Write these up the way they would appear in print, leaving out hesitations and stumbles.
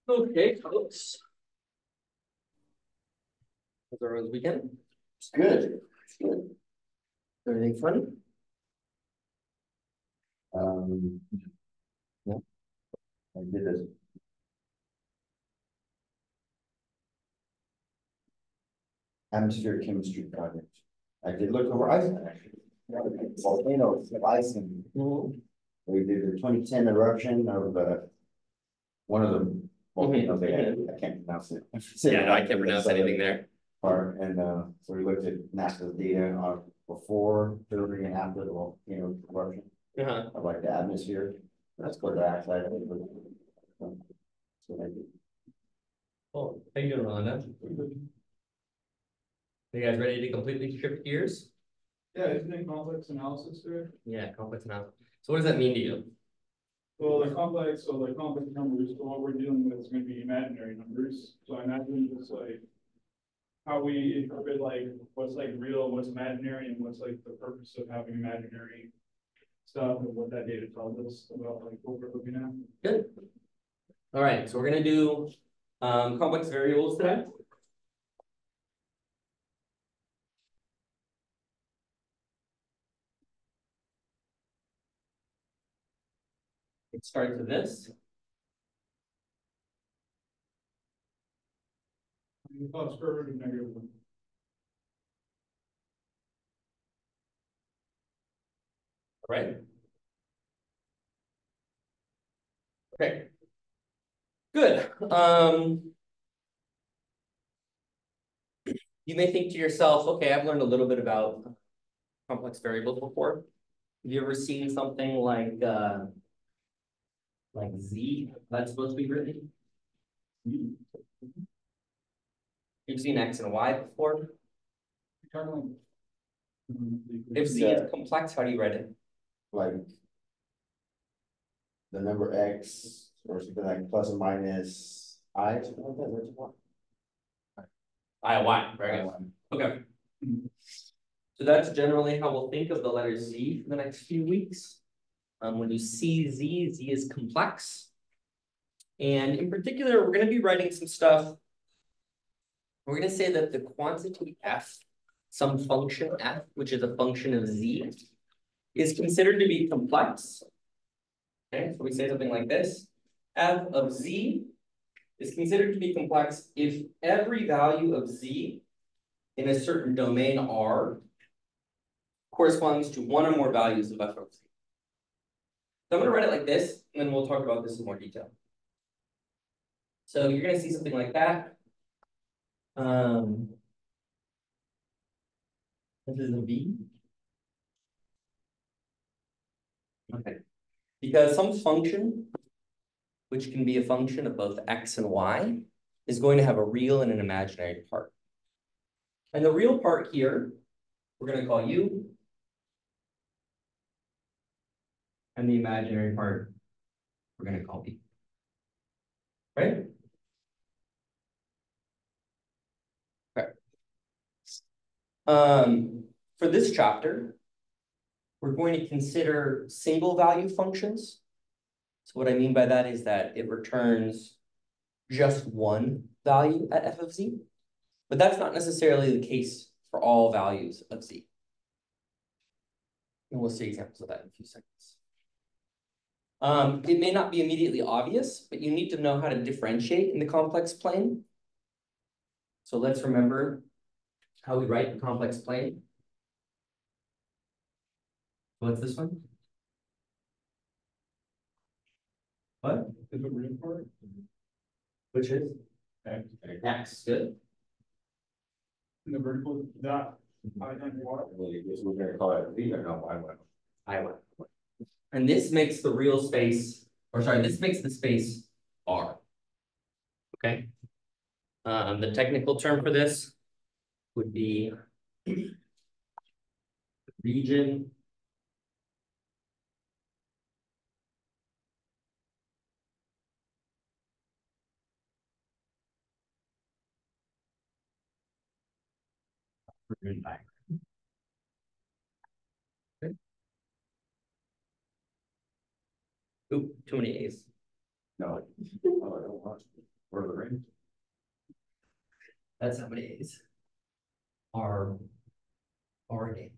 Okay, folks. How's everyone's weekend? It's good. It's good. Anything fun? Yeah, I did a atmospheric chemistry project. I did look over Iceland actually. Volcanoes of Iceland. We did the 2010 eruption of one of the volcanoes they had. I can't pronounce it. Yeah, no, I can't pronounce anything there. Part and so we looked at NASA's data on before, during, and after the volcano eruption of like the atmosphere. That's called dioxide. So I did. Oh, how you doing, Rhonda? You guys ready to completely shift gears? Yeah, isn't it complex analysis there? Yeah, complex analysis. So what does that mean to you? Well, the complex numbers, so what we're dealing with is gonna be imaginary numbers. So I imagine it's like how we interpret like what's like real, what's imaginary, and what's like the purpose of having imaginary stuff and what that data tells us about like what we're looking at. Good. All right, so we're gonna do complex variables today. It starts with this. Plus square root of -1. All right. Okay. Good. You may think to yourself, okay, I've learned a little bit about complex variables before. Have you ever seen something like Z that's supposed to be written? You've seen X and Y before? If Z is complex, how do you write it? Like the number X or something like plus or minus I, something like that. What you want? I, Y, very good. Okay. So that's generally how we'll think of the letter Z for the next few weeks. When you see Z, Z is complex. And in particular, we're going to be writing some stuff. We're going to say that the quantity F, some function F, which is a function of Z, is considered to be complex. Okay, so we say something like this. F of Z is considered to be complex if every value of Z in a certain domain R corresponds to one or more values of F of Z. So I'm going to write it like this, and then we'll talk about this in more detail. So you're going to see something like that. This is a V. Okay. Because some function, which can be a function of both X and Y, is going to have a real and an imaginary part. And the real part here, we're going to call U. And the imaginary part, we're going to call B. Right? Okay. For this chapter, we're going to consider single value functions. So what I mean by that is that it returns just one value at F of Z, but that's not necessarily the case for all values of Z. And we'll see examples of that in a few seconds. It may not be immediately obvious, but you need to know how to differentiate in the complex plane. So let's remember how we write the complex plane. What's this one? What? Is the real part? Which is? X. X, good. And the vertical dot I times Y. We're gonna call it V or no, I1. And this makes the real space, or sorry, this makes the space R. Okay. The technical term for this would be region diagram. Okay. Oop, too many A's. No. Oh, I don't want to. Where are the rings? That's how many A's are Argent.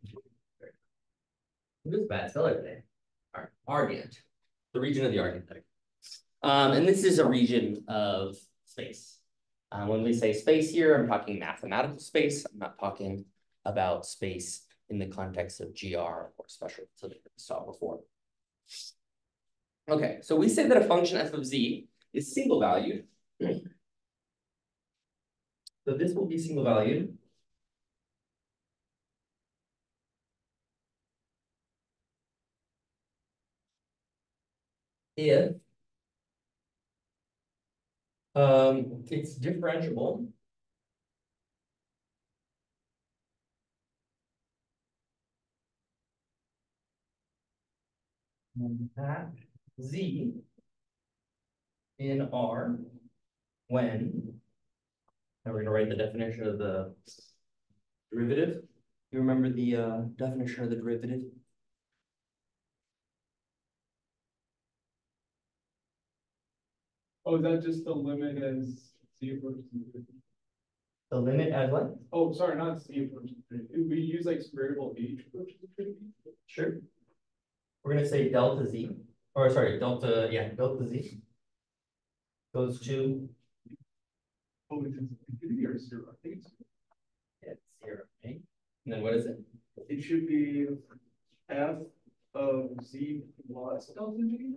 This is bad spelling today. All right, Argent, the region of the Argent. And this is a region of space. When we say space here, I'm talking mathematical space. I'm not talking about space in the context of GR or special relativity that we saw before. Okay, so we say that a function f of z is single valued. So this will be single valued if it's differentiable at z in R when, now we're gonna write the definition of the derivative. You remember the definition of the derivative? Oh, is that just the limit as z approaches infinity? The limit as what? Oh, sorry, not z approaches infinity. We use like variable h approaches infinity. Sure. We're gonna say delta z, or sorry, delta z goes to Oh, it's infinity or zero? I think it's 0, right? And then what is it? it should be f of z plus delta g.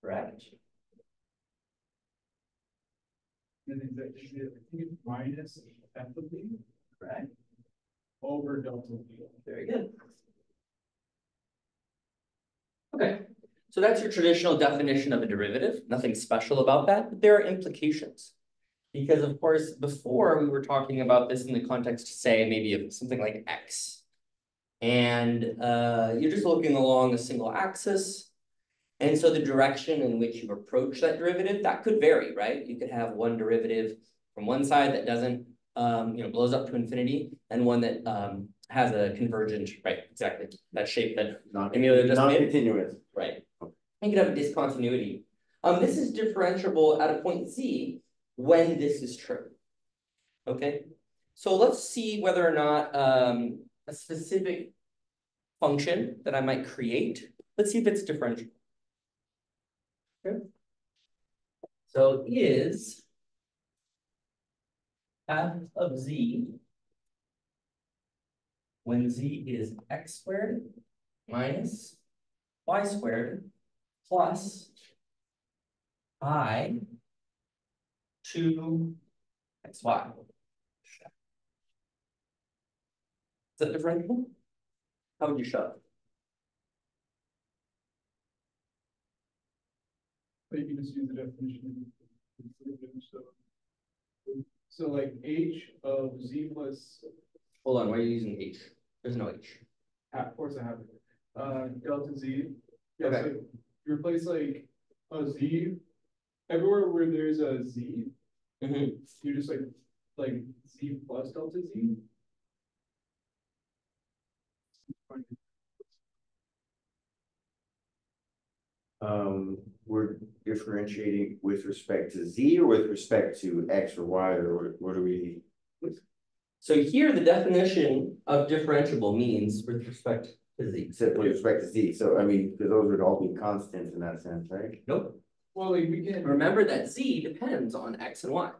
Correct. And then that should be, I think it's minus f of z Correct. over delta g. Very good. Okay, so that's your traditional definition of a derivative. Nothing special about that, but there are implications. Because of course, before we were talking about this in the context, say, maybe of something like x. And you're just looking along a single axis. And so the direction in which you approach that derivative, that could vary, right? You could have one derivative from one side that doesn't, blows up to infinity, and one that has a convergent, right? Exactly, that shape that Emilio just made. Non-continuous. Right. You could have a discontinuity. This is differentiable at a point z when this is true. Okay, so let's see whether or not a specific function that I might create, let's see if it's differentiable. Okay. So is f of z when z is x squared minus y squared plus I to xy. Is that differentiable? How would you show it? But you can just use the definition. So like h of z plus, Hold on, why are you using h? There's no h. of course I have it. Delta z. Yeah, Okay. so you replace like a z everywhere where there's a z, you just like z plus delta z. We're differentiating with respect to z or with respect to x or y, or what do we? So here the definition of differentiable means with respect to z. Except with respect to z, so I mean, because those would all be constants in that sense, right? Nope. Well, like we can Remember that z depends on x and y.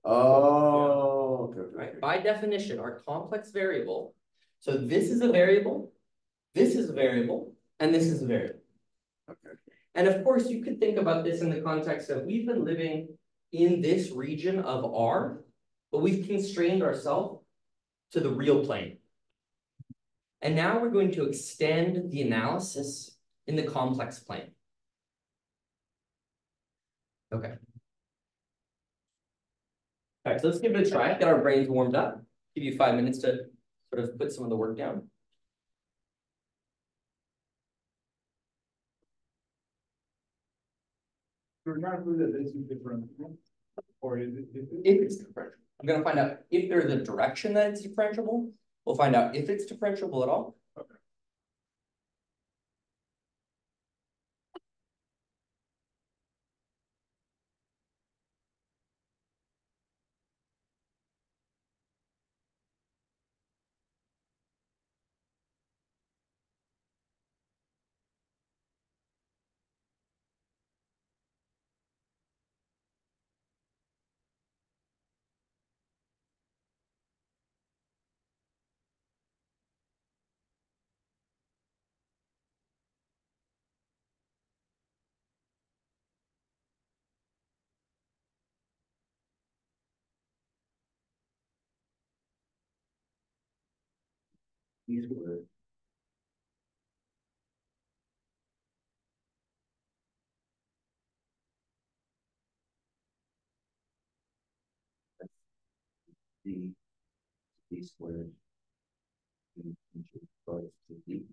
Oh, okay, Right? By definition, our complex variable. So this is a variable, this is a variable, and this is a variable. okay. And of course, you could think about this in the context of we've been living in this region of R, but we've constrained ourselves to the real plane. And now we're going to extend the analysis in the complex plane. Okay. All right, so let's give it a try, get our brains warmed up, give you 5 minutes to sort of put some of the work down. we're not sure that this is different, or is it? If it's differentiable. I'm gonna find out if there's a direction that it's differentiable. We'll find out if it's differentiable at all. Okay. Z squared. Z, Z squared. To Z.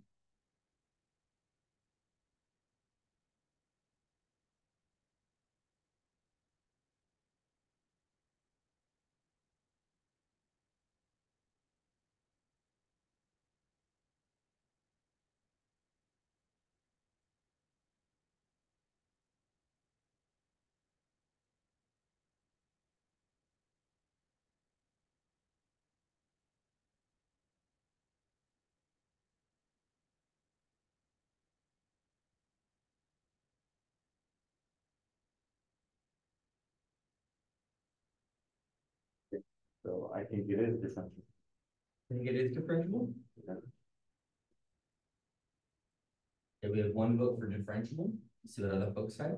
So I think it is differential. I think it is differentiable. Yeah. Okay, we have one vote for differentiable. Let's see what other folks say.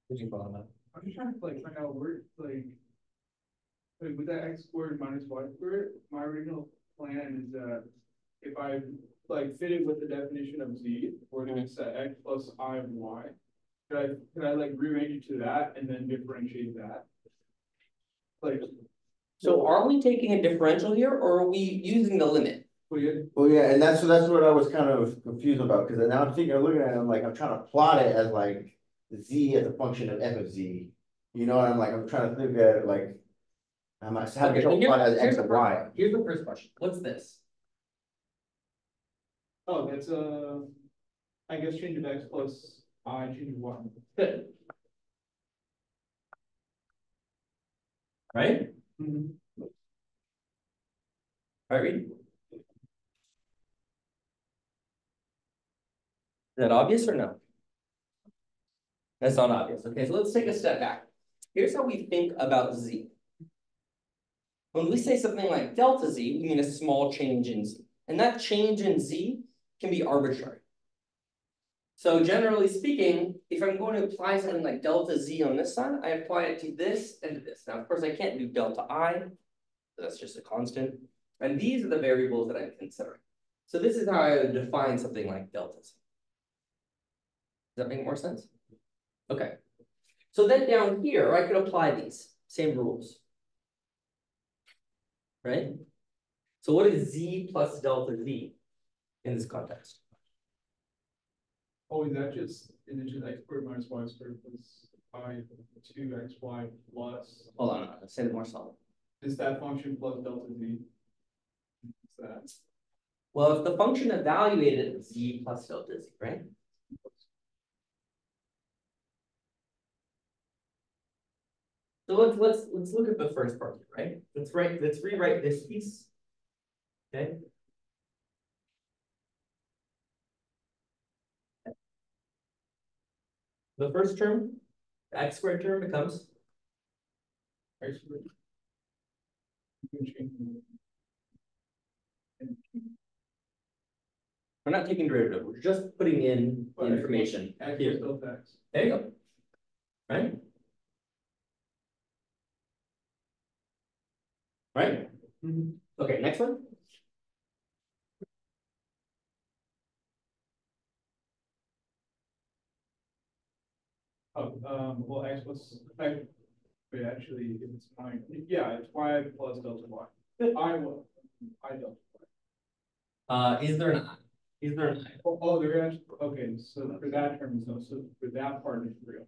Did you follow that? I'm just trying to like find out where, like with that x squared minus y squared, my original plan is that if I like fit it with the definition of z, we're gonna set x plus I of y. Could I like rearrange it to that and then differentiate that? Like, So are we taking a differential here or are we using the limit? Well, yeah, and that's what I was kind of confused about, because now I'm thinking, I'm looking at it, I'm like, I'm trying to plot it as like Z as a function of f of Z. You know, and I'm trying to think at it like, I'm having Okay, trouble plot as X and Y. Here's the first question. What's this? oh, that's I guess change of x plus I change of y. Good. Right? Mhm. Right, read. Is that obvious or no? That's not obvious. Okay, so let's take a step back. Here's how we think about Z. When we say something like delta Z, we mean a small change in Z. And that change in Z can be arbitrary. So generally speaking, if I'm going to apply something like delta Z on this side, I apply it to this and to this. Now, of course, I can't do delta I. That's just a constant. And these are the variables that I'm considering. So this is how I would define something like delta Z. Does that make more sense? Okay. So then down here, I could apply these same rules. Right? So what is Z plus delta Z in this context? Oh, is that just, is it just x squared minus y squared plus I 2xy plus, Hold on, let's say it more solid. is that function plus delta z? Is that? Well, if the function evaluated at Z plus delta Z, right? So let's look at the first part, right? Let's rewrite this piece. Okay. The first term, the x squared term becomes Actually, you can change the- We're not taking derivative, we're just putting in the But information X here. is still X. There you go. Right? Right? Okay, next one. Well, X was, wait, actually, if it's nine, yeah, it's Y plus delta Y. I will, I don't. Is there an I? Is there an I? Oh, there is, okay, so for that term, so for that part is real.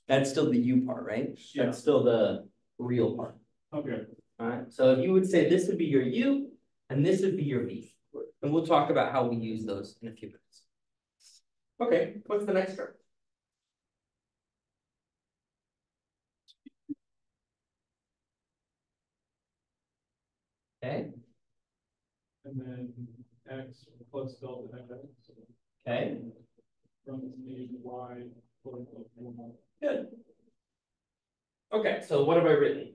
That's still the U part, right? Yeah. That's still the real part. Okay, Alright, so if you would say this would be your U and this would be your V. And we'll talk about how we use those in a few minutes. Okay, what's the next term? Okay, and then X plus delta X. okay, From the Y plus delta Y. good. Okay, so what have I written?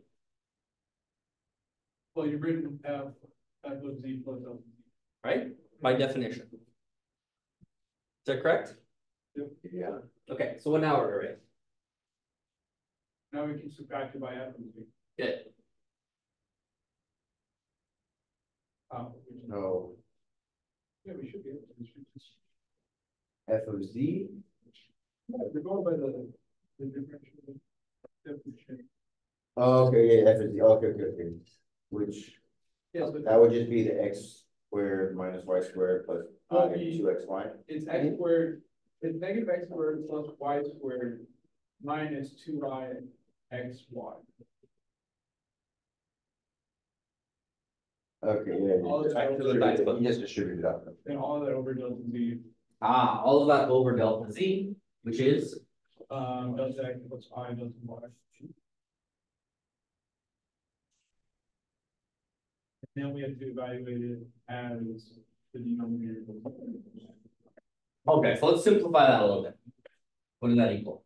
Well, you've written F of Z plus delta Z. Right? By definition. Is that correct? Yeah. Okay, so what now are we writing? Now we can subtract it by F of Z. Good. No, Yeah, we should be able to. We should just- F of Z, Yeah, we're going by the differential definition. oh, okay, yeah, F of Z, okay. Which, Yeah, so that would just be the X squared minus Y squared plus Well, two XY. it's X squared, it's negative X squared plus Y squared minus 2I XY. Okay, yeah, All of that you just distributed it up. And all of that over delta Z, Ah, all of that over delta Z, which is, delta X plus I delta Y. Then we have to evaluate it as the denominator. okay, so let's simplify that a little bit. What does that equal?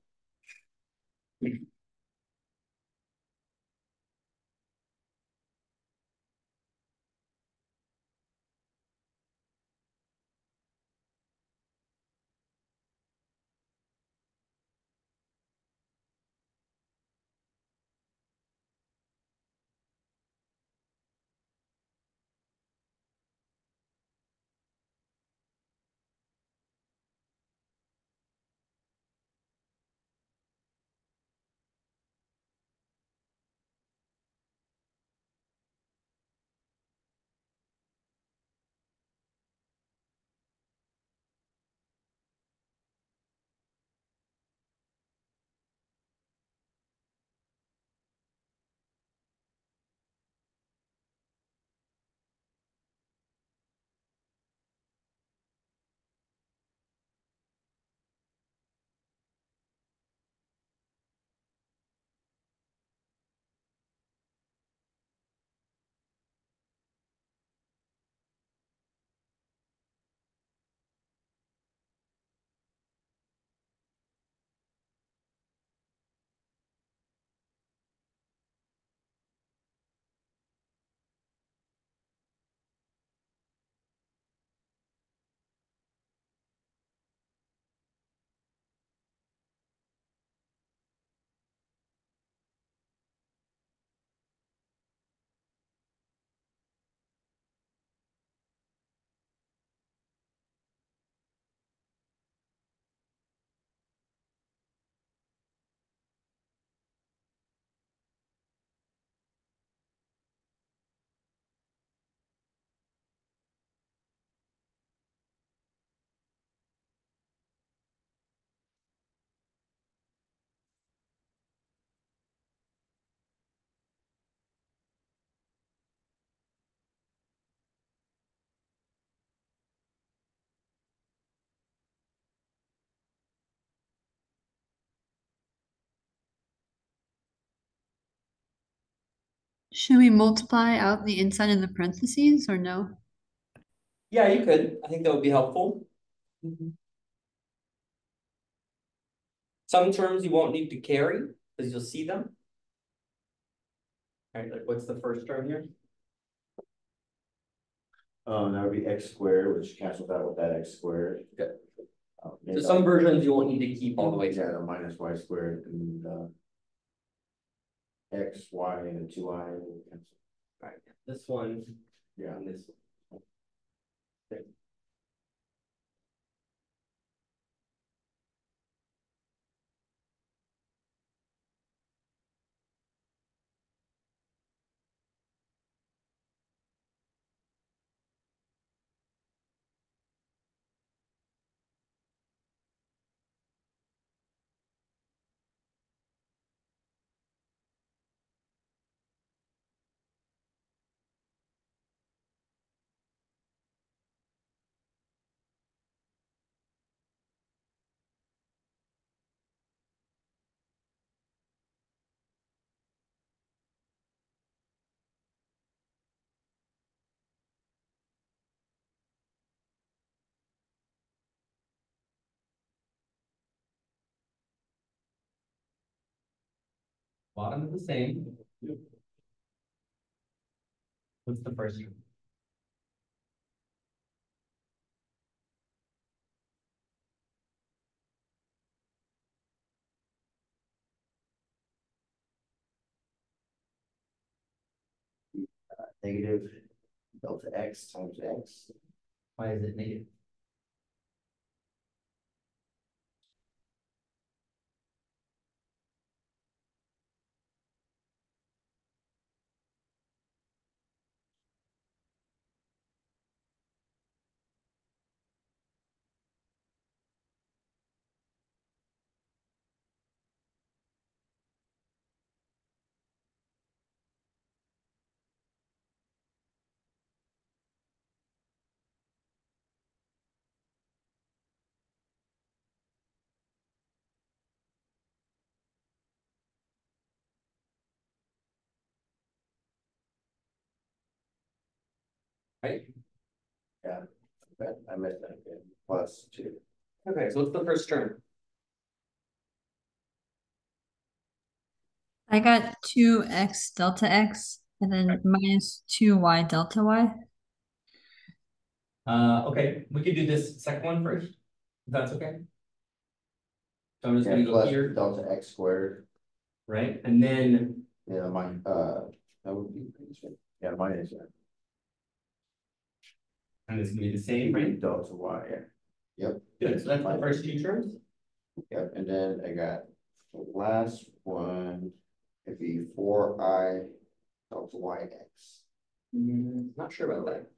Should we multiply out the inside of the parentheses or no? Yeah, you could. I think that would be helpful. Some terms you won't need to carry because you'll see them. Right, like what's the first term here? That would be x squared, which cancels out with that x squared. Okay. Then So some versions you won't need to keep all the way yeah, to. the minus y squared and x, y, and the 2y. will cancel. Right, this one Yeah, and this one. Okay. Bottom is the same. What's the first term? negative delta x times x. Why is it negative? Right? Yeah, but I missed that again. Plus 2. Okay, so what's the first term? I got 2x delta x and then minus 2y delta y. Okay, we could do this second one first, if that's okay. So I'm just Yeah, gonna go plus here, delta x squared. right, and then, Yeah, that would be, yeah, minus, yeah. and it's gonna be the same, right? Delta y, yeah. Yep. Good, so that's the first two terms. Yep, and then I got the last one, it'd be 4i delta yx. Not sure about that.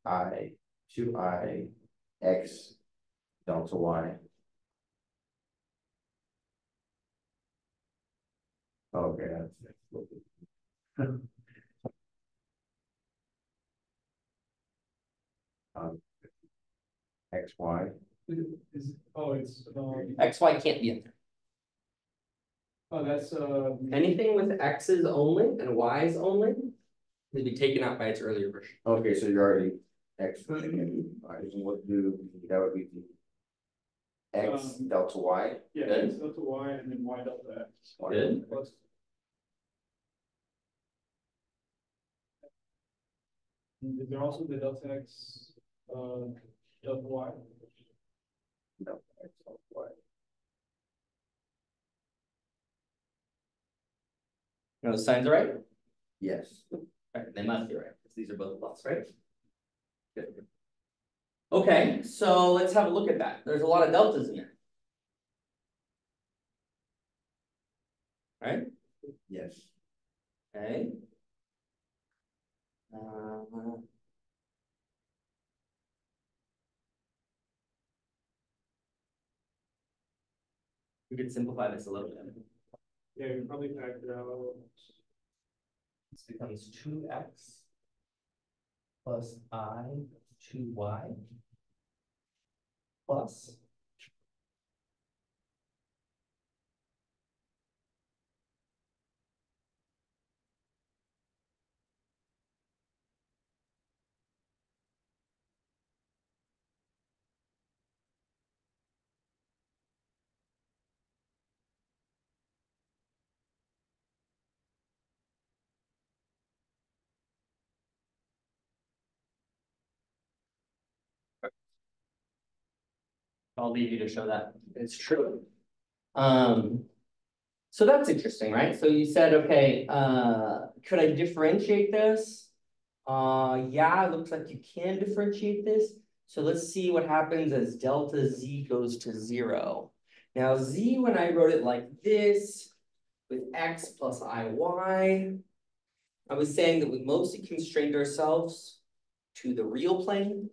I, 2i x delta y. Okay, that's. X, Y. X, Y can't be in there. Oh, that's, Anything with X's only and Y's only will be taken out by its earlier version. Okay, so you're already X. Alright, so what do, that would be the X delta Y. yeah, Good. X delta Y and then Y delta X. Good. Plus. Is there also the delta X, delta Y? No, X delta Y. No, the signs are right? Yes. Right, they must be right, because these are both plus, right? Good. Okay, so let's have a look at that. There's a lot of deltas in there. Right? Yes. Okay. We could simplify this a little bit. Yeah, you can probably factor out. This becomes 2x plus I 2y plus I'll leave you to show that it's true. So that's interesting, right? So you said, okay, could I differentiate this? Yeah, it looks like you can differentiate this. So let's see what happens as delta z goes to 0. Now z, when I wrote it like this, with x plus iy, I was saying that we mostly constrained ourselves to the real plane.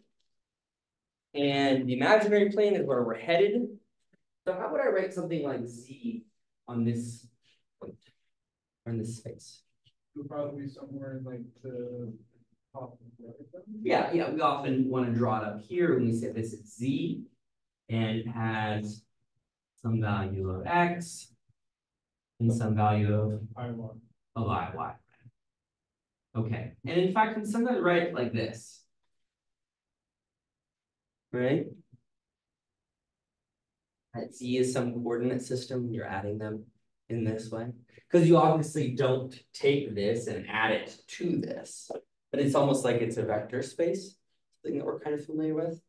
And the imaginary plane is where we're headed. So how would I write something like z on this point, or in this space? It'll probably be somewhere in like the top. Yeah, we often want to draw it up here when we say this is z, and it has some value of x and some value of iy. Okay, and in fact, we sometimes write it like this, right? That z is some coordinate system, you're adding them in this way. Because you obviously don't take this and add it to this, but it's almost like it's a vector space, something that we're kind of familiar with.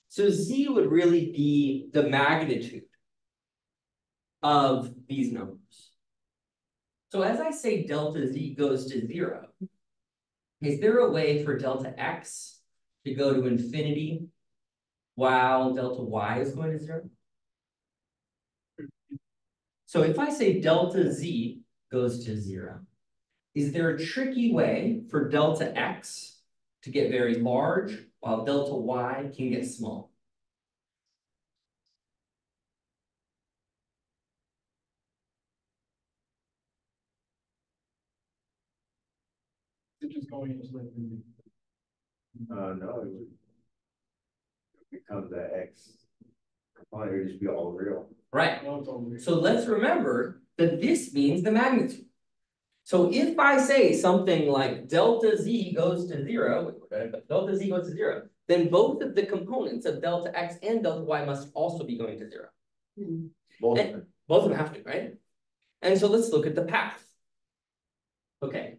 So z would really be the magnitude of these numbers. So as I say delta z goes to 0, is there a way for delta x to go to infinity while delta y is going to 0? So if I say delta z goes to 0, is there a tricky way for delta x to get very large while delta y can get small? It's just going into like. No, it would become the X component, it would just be all real. Right. No, it's all real. So let's remember that this means the magnitude. So if I say something like delta z goes to 0, delta z goes to 0, then both of the components of delta x and delta y must also be going to 0. Both of And them. both of them have to, right? And so let's look at the path. Okay.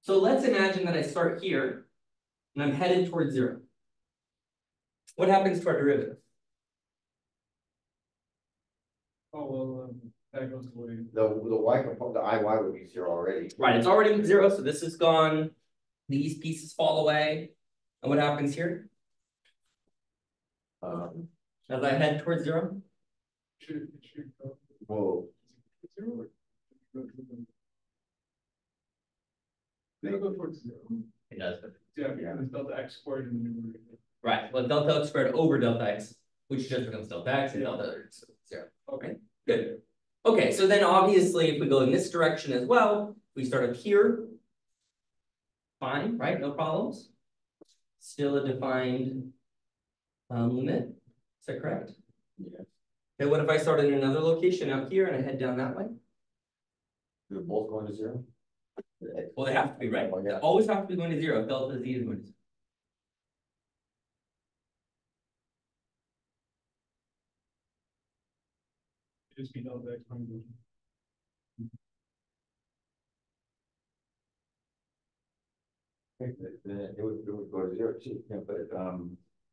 So let's imagine that I start here and I'm headed towards 0. What happens to our derivative? Oh, well, that goes away. The y component, the IY would be 0 already. Right, it's already 0, so this is gone. These pieces fall away. And what happens here? As I head towards 0? It should go. Well, Zero. They go towards 0. It does. Yeah, because it's delta x squared in the numerator. Right, well, delta x squared over delta x, which just becomes delta x, and delta is 0. Okay, good. Okay, so then obviously if we go in this direction as well, we start up here. Fine, right? No problems. Still a defined limit. Is that correct? yeah, Okay, what if I start in another location out here and I head down that way? they're both going to 0. Well, they have to be, right? Oh, They yeah. always have to be going to 0 if delta z is going to 0. Just be delta x minus. It would go to 0 too, yeah, but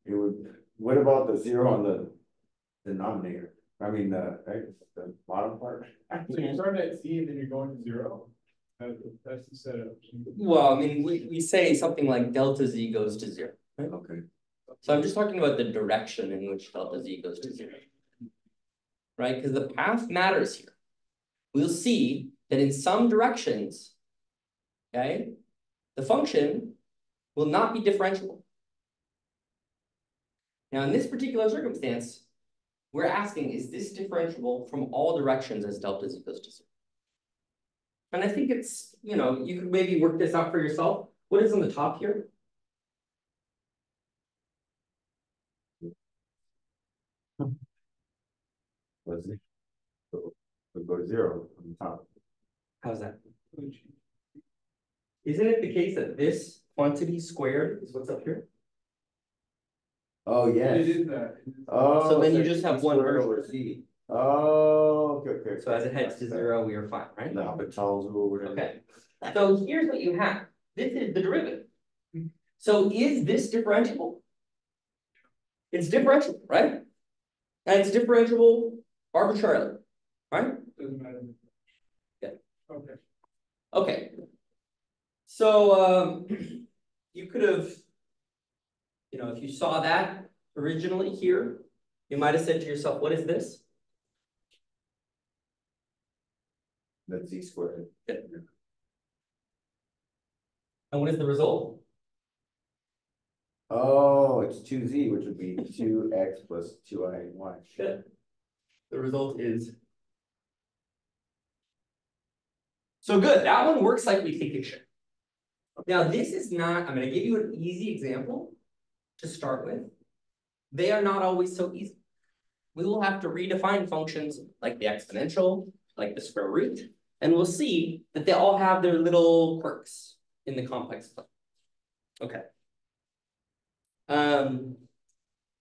it would, what about the 0 on the denominator? I mean, the bottom part? So you start at c and then you're going to 0. That's the setup. Well, I mean, we say something like delta z goes to 0. Right? Okay. So I'm just talking about the direction in which delta z goes to 0. Right? Because the path matters here. We'll see that in some directions, okay, the function will not be differentiable. Now, in this particular circumstance, we're asking, is this differentiable from all directions as delta z goes to 0? And I think it's, you could maybe work this out for yourself. What is on the top here? What's it? So it go to 0 on the top. How's that? Isn't it the case that this quantity squared is what's up here? Oh, yes. It is that. Oh. So then you just have one squared version. over C. Oh, okay. So as it heads to 0, we are fine, right? The Hospitals or whatever. Okay. So here's what you have. This is the derivative. So is this differentiable? It's differentiable, right? And it's differentiable arbitrarily, right? Doesn't matter. Yeah. Okay. Okay. So you could have, you know, if you saw that originally here, you might have said to yourself, what is this? That's Z squared. Yeah. And what is the result? Oh, it's two Z, which would be two X plus two I and Y. Good. The result is. So good, that one works like we think it should. Now, this is not, I'm going to give you an easy example to start with. They are not always so easy. We will have to redefine functions like the exponential, like the square root, and we'll see that they all have their little quirks in the complex plane. Okay.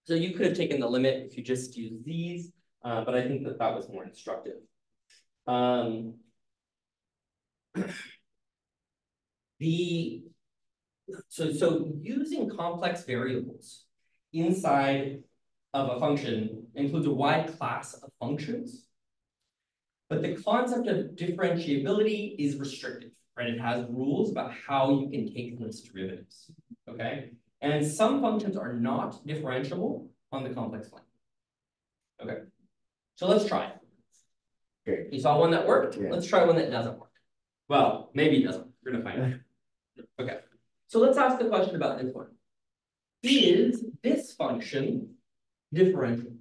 So you could have taken the limit if you just used these, but I think that that was more instructive. So using complex variables inside of a function includes a wide class of functions, but the concept of differentiability is restrictive, right? It has rules about how you can take those derivatives, okay? And some functions are not differentiable on the complex plane. Okay, so let's try it. Okay. You saw one that worked. Yeah. Let's try one that doesn't work. Well, maybe it doesn't. We're gonna find out. Okay, so let's ask the question about this one. Is this function differentiable?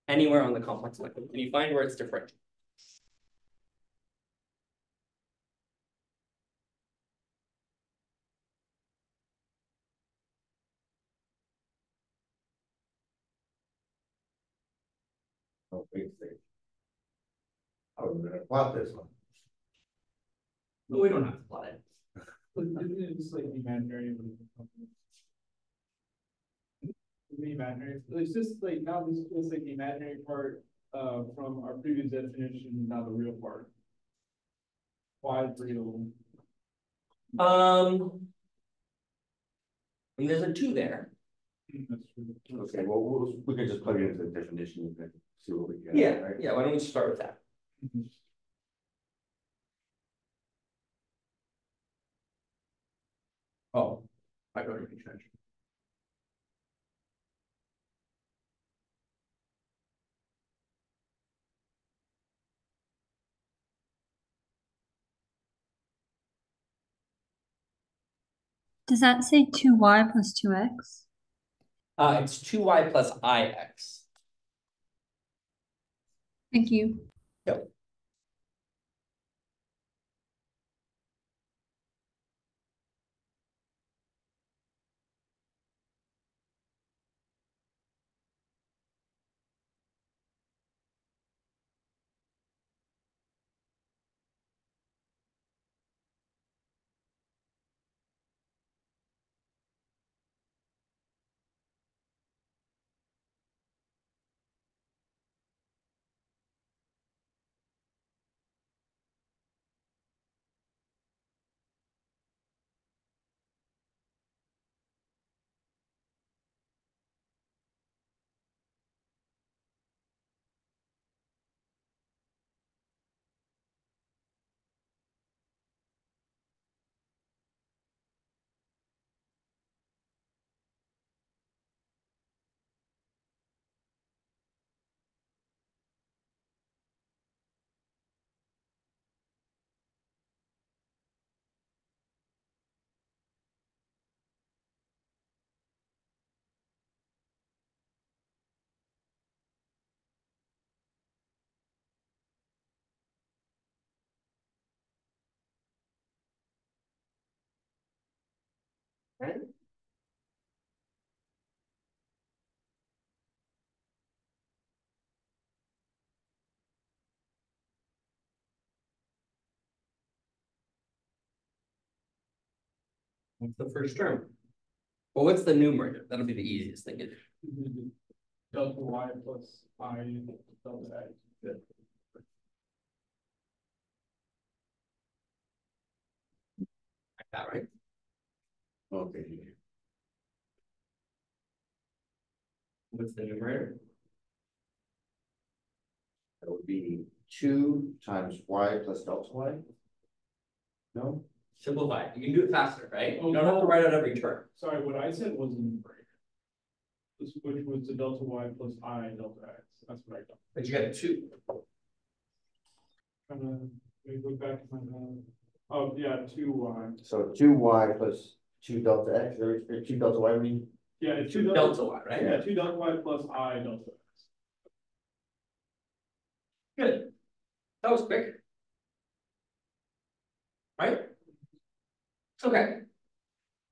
Anywhere on the complex plane? Can you find where it's differentiable? Oh, big thing. I was gonna plot this one. But we don't have to plot it. Isn't it just like imaginary? Imaginary. It's just like now this is like the imaginary part from our previous definition, not the real part. Why is real? And there's a 2 there. That's true. Okay, well, we can just plug it into the definition and see what we get. Yeah, right? yeah. Why don't we start with that? Oh, I don't even change. Does that say 2y plus 2x? It's 2y plus ix. Thank you. Yep. Okay. What's the first term? Well, what's the numerator? That'll be the easiest thing to do. Delta y plus I delta x. Good. Like that, right? Okay, What's the numerator? That would be 2 times y plus delta y. No? Simplify it. You can do it faster, right? Oh, You don't have to no. write out every term. Sorry, what I said was the numerator. Which was the delta y plus I delta x, that's what I got. But you got 2. Let me look back at my, oh, yeah, 2y. So 2y plus 2 delta x, or 2 delta y, I mean? Yeah, it's 2 Delta y, right? Yeah, 2 delta y plus I delta x. Good. That was quick. Right? Okay.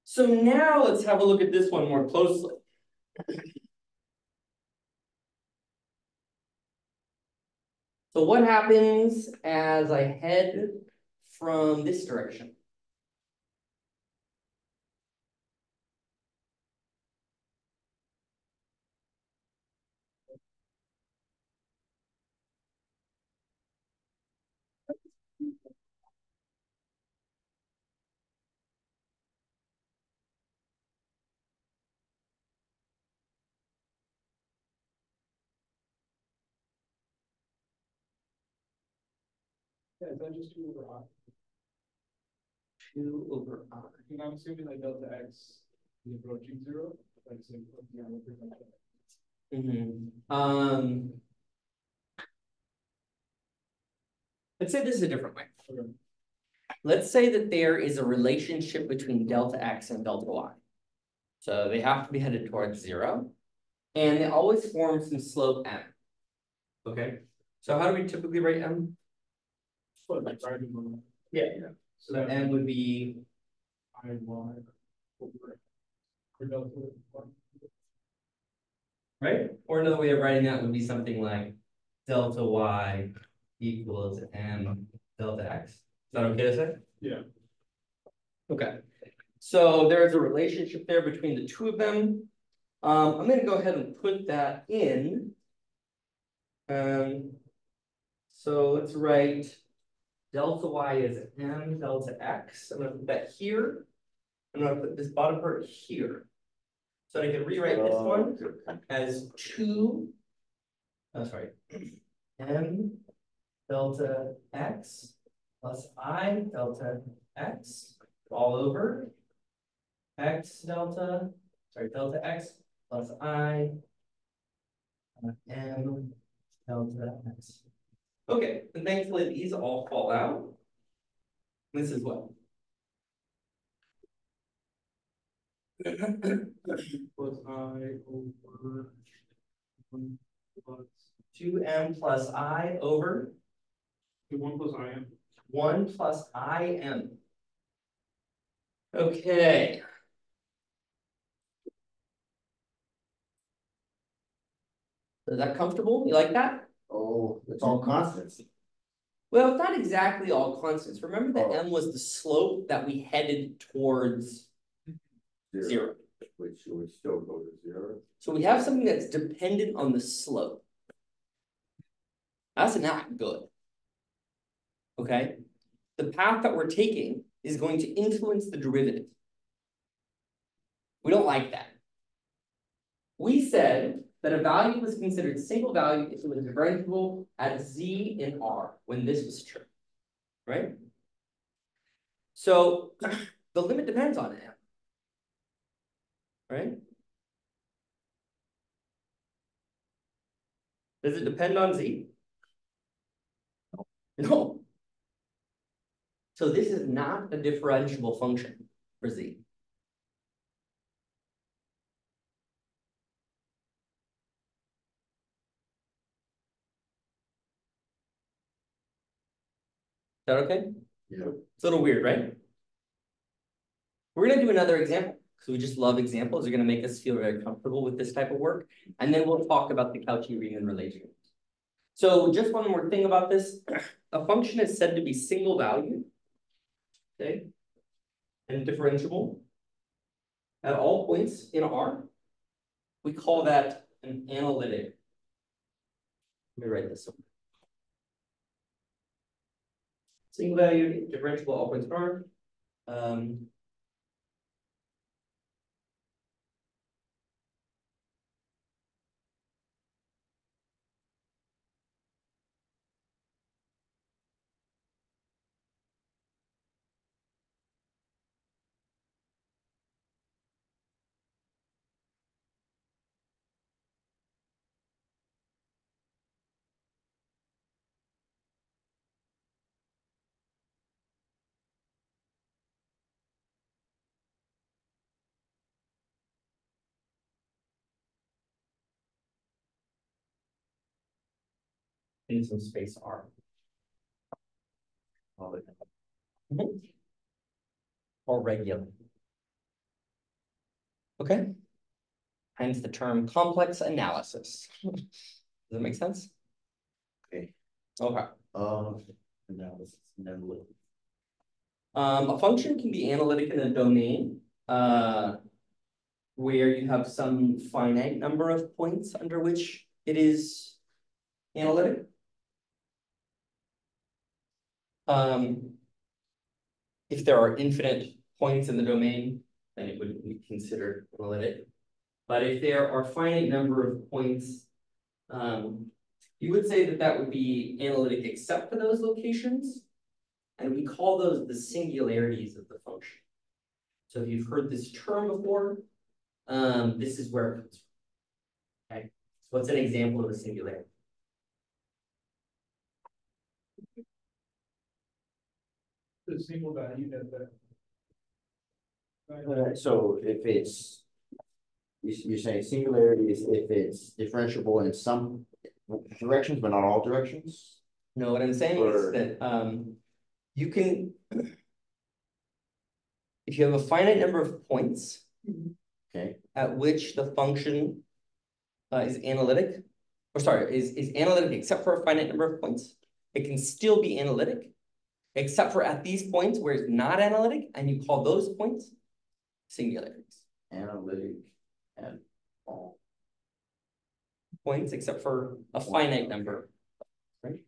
So now let's have a look at this one more closely. So what happens as I head from this direction? Yeah, is that just 2 over I? 2 over I. And I'm assuming that delta x is approaching 0. Like, so, yeah, Let's say this is a different way. okay. Let's say that there is a relationship between delta x and delta y. So they have to be headed towards 0. And they always form some slope m. Okay. So how do we typically write m? Yeah. So that m would be I y over for delta y. right? Or another way of writing that would be something like delta y equals m delta x. Is that okay to say? Yeah. Okay. So there's a relationship there between the two of them. I'm going to go ahead and put that in. So let's write delta y is m delta x. I'm going to put that here. I'm going to put this bottom part here. So I can rewrite this one as 2, m delta x plus I delta x all over delta x plus I m delta x. Okay, and thankfully these all fall out. This is what? Plus I over 1 plus 2m plus I over 1 plus I m. 1 plus im. Okay. Is that comfortable? You like that? Oh, it's all constants. Well, it's not exactly all constants. Remember that Oh. m was the slope that we headed towards 0. Which would still go to 0. So we have something that's dependent on the slope. That's not good. Okay? The path that we're taking is going to influence the derivative. We don't like that. We said that a value was considered single value if it was differentiable at z in R when this was true, right? So the limit depends on m, right? Does it depend on z? No. So this is not a differentiable function for z. Is that okay? Yeah. It's a little weird, right? We're going to do another example because we just love examples. They're going to make us feel very comfortable with this type of work. And then we'll talk about the Cauchy-Riemann relation. So just one more thing about this. A function is said to be single value, okay, and differentiable at all points in R. We call that an analytic. Let me write this one. Single value, differentiable, all points in R. in some space R. Mhm. Or regular. Okay. Hence the term complex analysis. Does that make sense? Okay. Okay. Analysis, analytic. A function can be analytic in a domain, where you have some finite number of points under which it is analytic. If there are infinite points in the domain, then it wouldn't be considered analytic. But if there are finite number of points, you would say that that would be analytic except for those locations. And we call those the singularities of the function. So if you've heard this term before, this is where it comes from. Okay, so what's an example of a singularity? The single value that. So if it's, you're saying singularity is if it's differentiable in some directions, but not all directions? No, what I'm saying is that you can, if you have a finite number of points, Okay, at which the function is analytic, or sorry, is analytic except for a finite number of points, it can still be analytic, except for at these points where it's not analytic, and you call those points singularities. analytic and all. Points except for a finite number, right?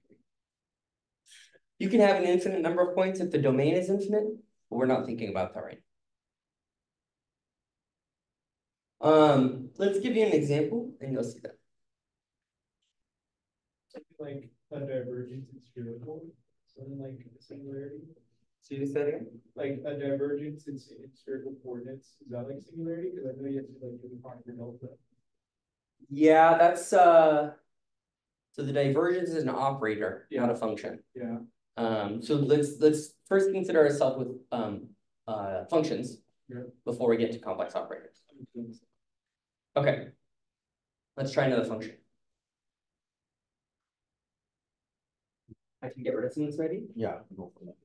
You can have an infinite number of points if the domain is infinite, but we're not thinking about that right now. Let's give you an example and you'll see that. Like a divergence in spherical, something like a singularity. So you said again? Like a divergence in spherical coordinates, is that like singularity? Because I know you have to like give a your delta. Yeah, that's so the divergence is an operator, not a function. Yeah. So let's first consider ourselves with functions before we get to complex operators. Okay. Let's try another function. I can get rid of this ready. Yeah. Go for that.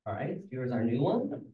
All right, here's our new one.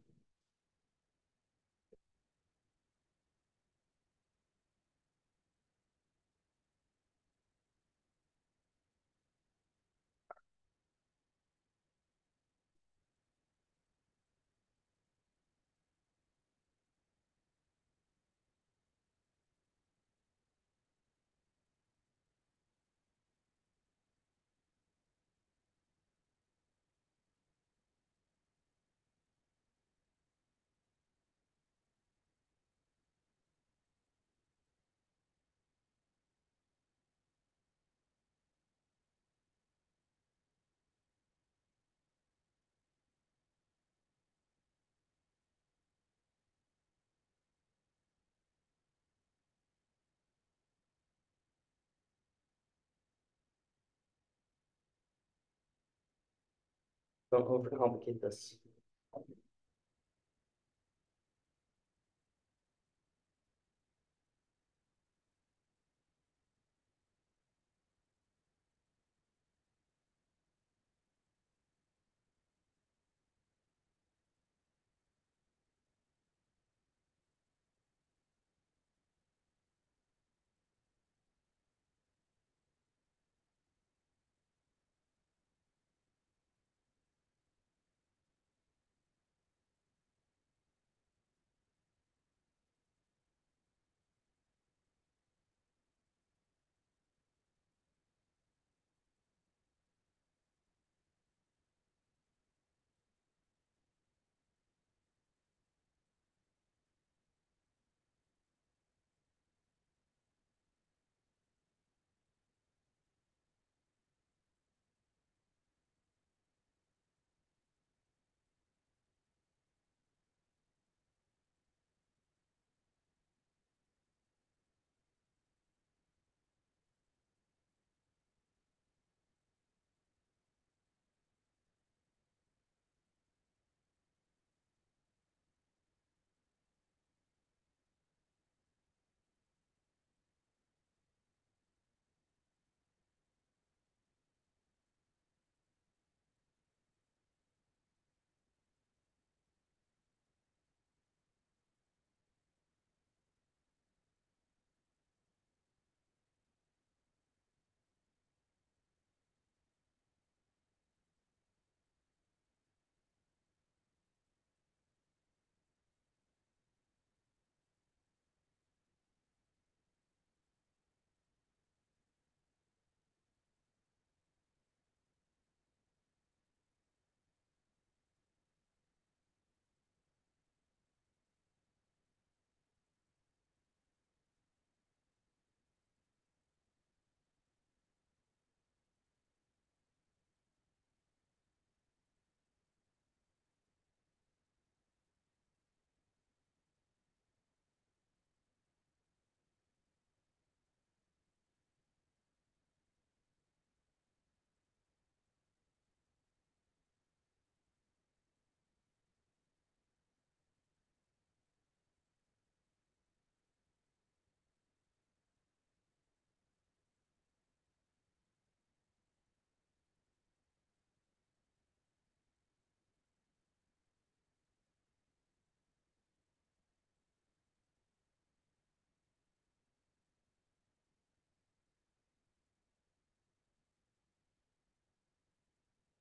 Don't overcomplicate this.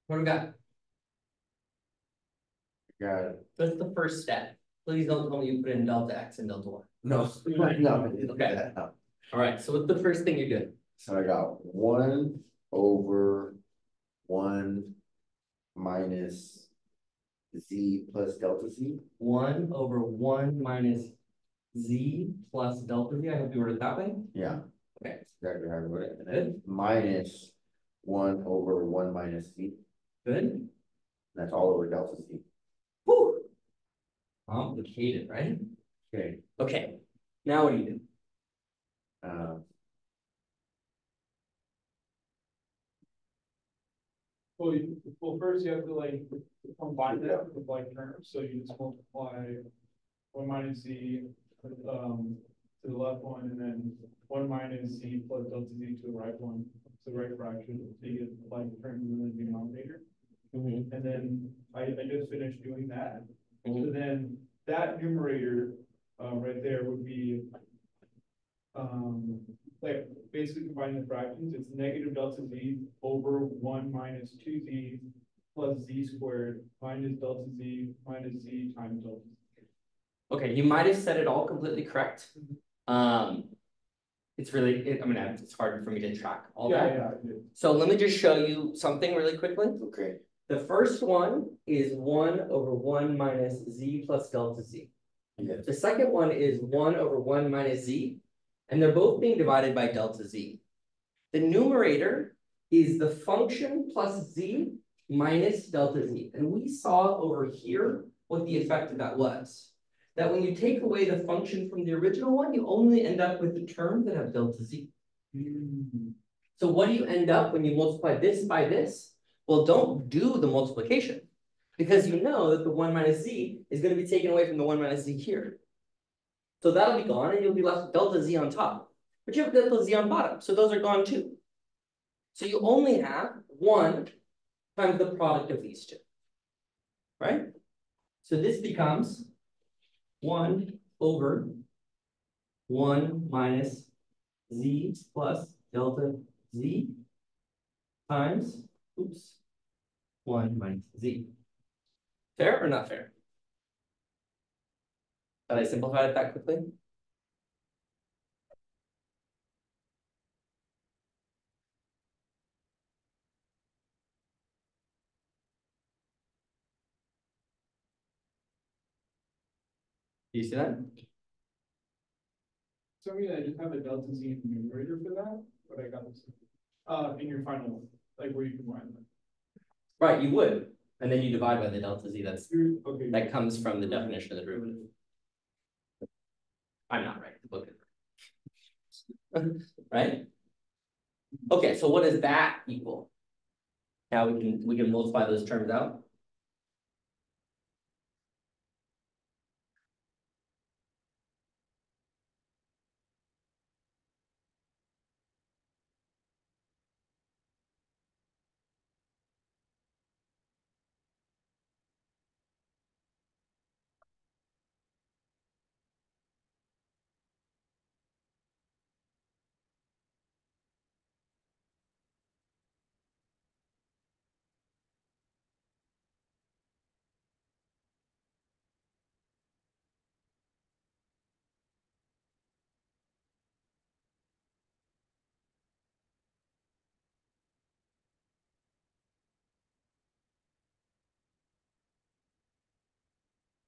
What do we got? Got it. That's the first step. Please don't tell me you put in delta x and delta y. No, no, I didn't do Okay. that, no. All right, so what's the first thing you're doing? So I got 1/1 minus z plus delta z. 1/1 minus z plus delta z. I hope you wrote it that way. Yeah. Okay. Exactly how I wrote it. And then minus 1/1 minus z. Good. That's all over delta z. Whew. Complicated, right? Okay. Okay. Now what do you do? Well, first you have to like combine that with like terms, so you just multiply 1 minus z, to the left one, and then 1 minus z plus delta z to the right one, to the right fraction, so you get like terms in the denominator. Mm-hmm. And then I just finished doing that. Mhm. So then that numerator, right there would be, like basically combining the fractions, it's negative delta z over 1 minus 2z plus z squared minus delta z minus z times delta z. Okay, you might have said it all completely correct. It's really, I mean, it's hard for me to track all that. Yeah, I did. So let me just show you something really quickly. Okay. The first one is 1/1 minus z plus delta z. Yes. The second one is 1/1 minus z, and they're both being divided by delta z. The numerator is the function plus z minus delta z. And we saw over here what the effect of that was. That when you take away the function from the original one, you only end up with the terms that have delta z. So what do you end up when you multiply this by this? Well, don't do the multiplication, because you know that the 1 minus z is going to be taken away from the 1 minus z here. So that'll be gone, and you'll be left with delta z on top. But you have delta z on bottom, so those are gone too. So you only have 1 times the product of these two, right? So this becomes 1/1 minus z plus delta z times, 1 minus z. Fair or not fair? Did I simplify it that quickly? Do you see that? So I just have a delta z in the numerator for that, but I got this, in your final one, like where you combine them. Right, you would, and then you divide by the delta z. Okay. That comes from the definition of the derivative. I'm not right. The book is right. Okay, so what does that equal? Now we can multiply those terms out.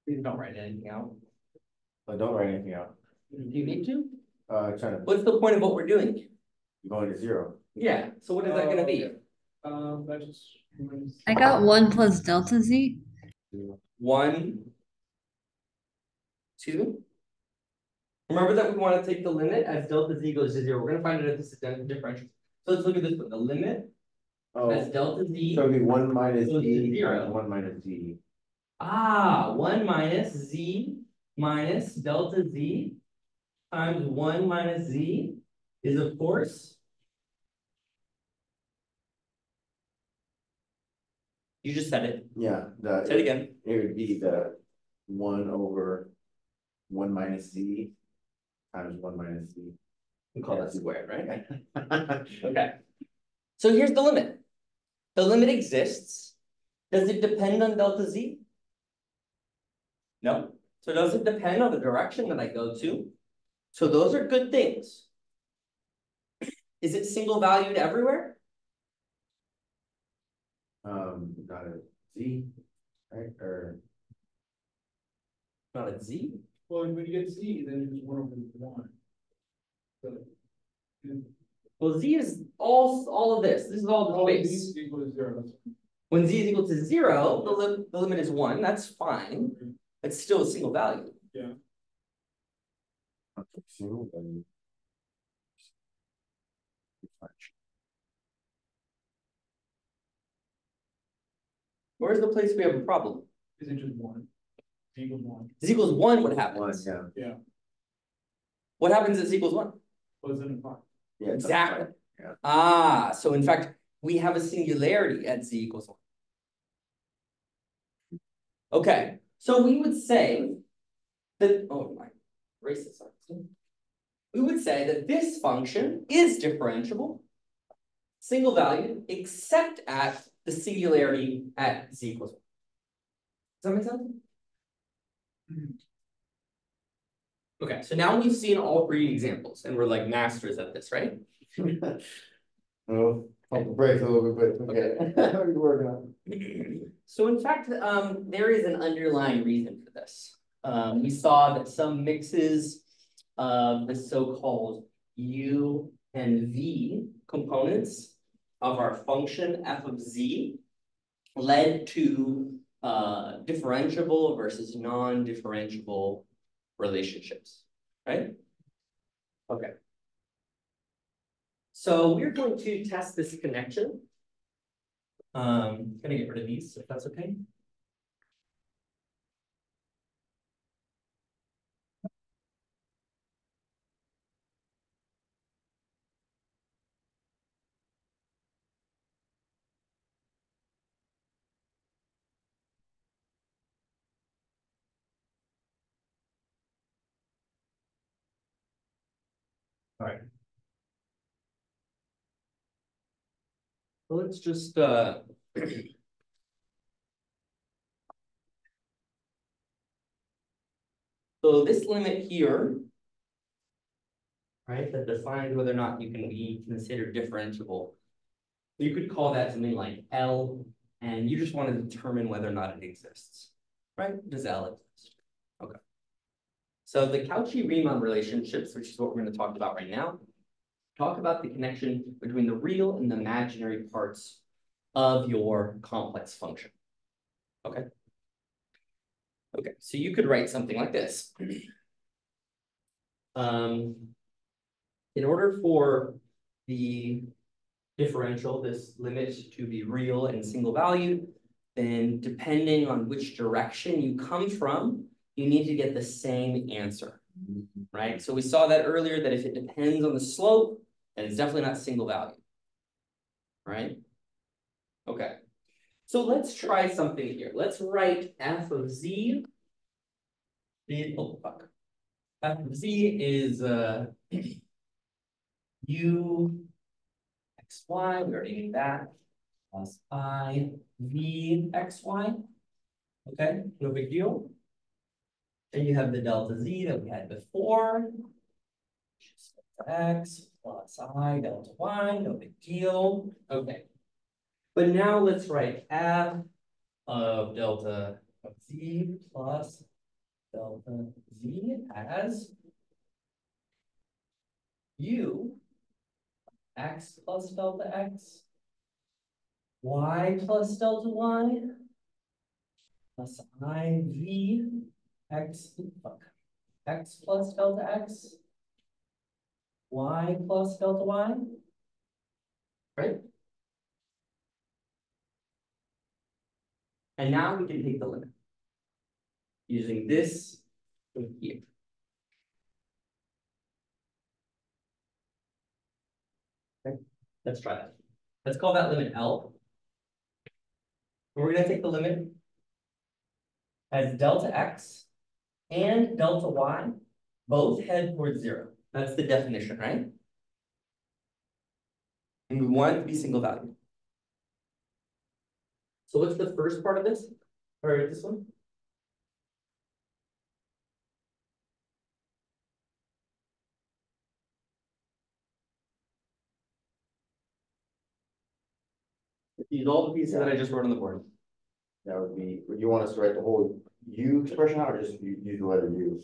Please don't write anything out. But don't write anything out. Do you need to? Trying to What's the point of what we're doing? going to 0. Yeah, so what is that gonna be? That just. I got 1 plus delta z. 1, 2. Remember that we want to take the limit as delta z goes to 0. We're gonna find it at this differential. So let's look at this one. The limit as delta z. So it'd be 1 minus goes to z 0. times 1 minus z. 1 minus z minus delta z times 1 minus z is, of course, you just said it. Yeah. Say it again. It would be the 1/1 minus z times 1 minus z. We call that squared, right? Okay. So here's the limit. The limit exists Does it depend on delta Z? No. So does it depend on the direction that I go to? So those are good things. Is it single valued everywhere? Not a Z, right, or, Not a Z? Well, when you get Z, then it's 1/1. So, Well, Z is all of this. This is all the all of space. these equal to 0. When Z is equal to 0, the limit is 1. That's fine. It's still a single value. Yeah. single, and. Where's the place we have a problem? Is it just 1? Z equals 1. Z equals 1, what One, happens? yeah. Yeah. What happens at Z equals 1? What does it imply? Yeah, that's Exactly. right, yeah. Ah, so in fact, we have a singularity at Z equals 1. Okay, so we would say that, oh my, racist. We would say that this function is differentiable, single value, except at the singularity at Z equals 1. Does that make sense? Okay, so now we've seen all 3 examples and we're like masters at this, right? Oh, pump the brakes a little bit, but okay. What are you working on? So in fact, there is an underlying reason for this. We saw that some mixes of the so-called U and V components of our function f of z led to differentiable versus non-differentiable relationships, right? Okay. So we're going to test this connection. Gonna get rid of these if that's okay. All right. So let's just so this limit here, right, that defines whether or not you can be considered differentiable. You could call that something like L, and you just want to determine whether or not it exists, right? Does L exist? Okay. So the Cauchy-Riemann relationships, which is what we're going to talk about right now, talk about the connection between the real and the imaginary parts of your complex function. Okay. Okay, so you could write something like this. In order for the differential, this limit to be real and single valued, then depending on which direction you come from, you need to get the same answer, right? So we saw that earlier, that if it depends on the slope, then it's definitely not single value, right? Okay, so let's try something here. Let's write f of z. Oh, fuck. F of z is u xy, we already knew that, plus I v xy. Okay, no big deal. Then you have the delta z that we had before, which is x plus I delta y, no big deal. Okay, but now let's write f of delta of z plus delta z as u x plus delta x, y plus delta y, plus I v x, x plus delta x, y plus delta y, right? And now we can take the limit using this here. Okay, let's try that. Let's call that limit L. We're going to take the limit as delta x and delta y both head towards 0. That's the definition, right? And we want it to be single valued. So what's the first part of this? Or this one? Use all the pieces that I just wrote on the board. That would be, you want us to write the whole U expression out, or just use the letter U?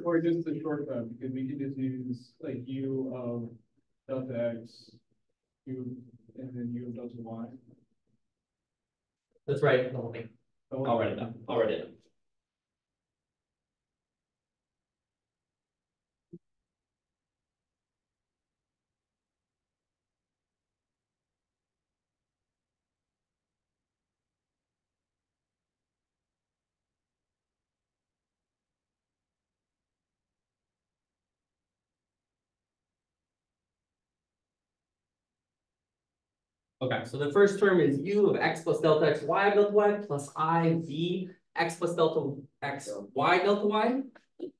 Or just the shortcut, because we can just use like U of delta X, U, and then U of delta Y. That's right, the whole thing. I'll write it down. I'll write it down. Okay, so the first term is u of x plus delta x y delta y plus I v x plus delta x y delta y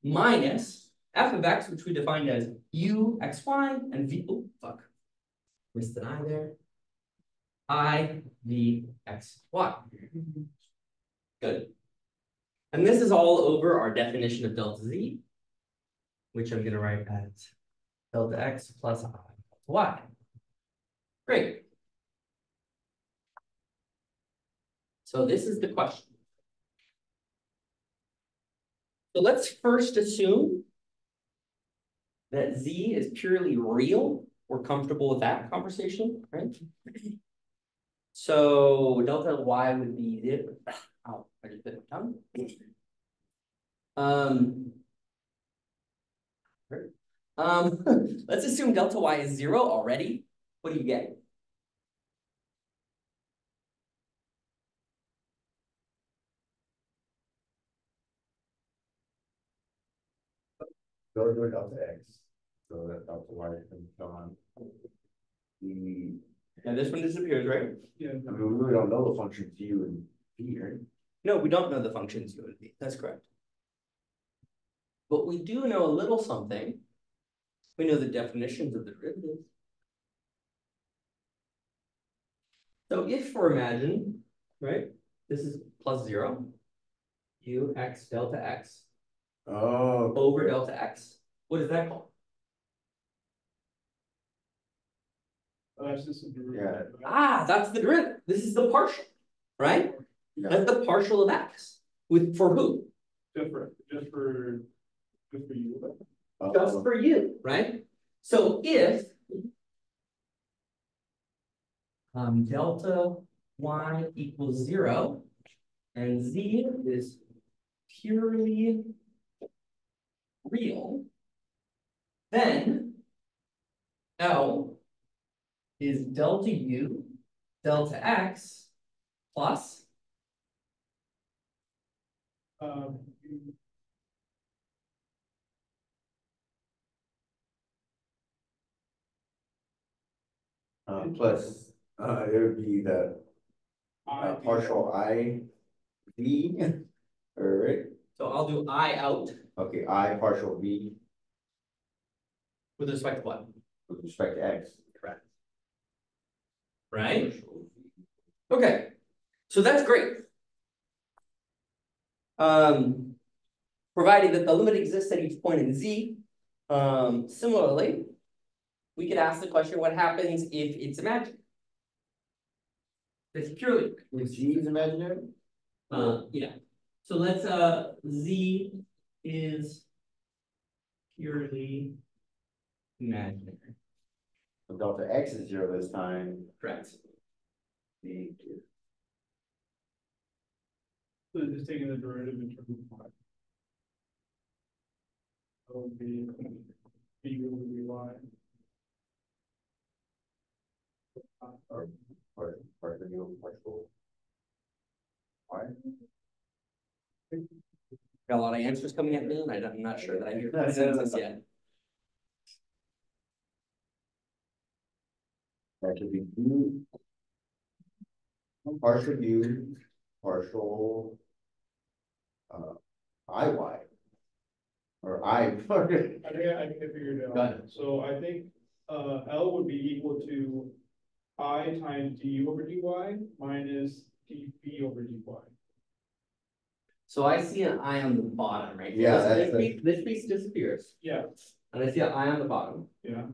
minus f of x, which we defined as u x y and v. Oh, fuck. Missed an I there. I v x y. Good. And this is all over our definition of delta z, which I'm going to write as delta x plus I delta y. Great. So this is the question. So let's first assume that z is purely real. We're comfortable with that conversation, right? So delta y would be the, oh, I just bit my tongue. Let's assume delta y is 0 already. What do you get? Go to delta X, so that delta Y can come on. Now this one disappears, right? Yeah. I mean, we really don't know the functions U and V, right? No, we don't know the functions u and v. That's correct. But we do know a little something. We know the definitions of the derivatives. So if we're imagining, right, this is plus 0, u x delta x Oh. over delta x, what is that called? That's just a derivative. Ah, that's the derivative. This is the partial, right? Yeah. That's the partial of x. For who? Just for you. Just for you, right? So if delta y equals 0 and z is purely real, then L is delta u delta x plus Plus, it would be the partial I V, all right? so I'll do I out Okay, I partial V with respect to what? with respect to X. Correct. Right? Okay, so that's great. Provided that the limit exists at each point in z. Similarly, we could ask the question, what happens if it's imaginary? It's purely. If Z is imaginary? Yeah. So let's z is purely imaginary. So delta X is 0 this time. Correct. Z is. So just taking the derivative in terms of y. So it would be b over y. Or partial U, partial Y. Got a lot of answers coming at me, and I'm not sure that I hear consensus yet. That could be U. Partial U, partial IY. Or I. I think I figured it Go out. ahead. So I think L would be equal to I times du over dy minus dv d over dy. So I see an I on the bottom, right? Yeah, This, that's this piece disappears, Yeah, and I see an I on the bottom. yeah.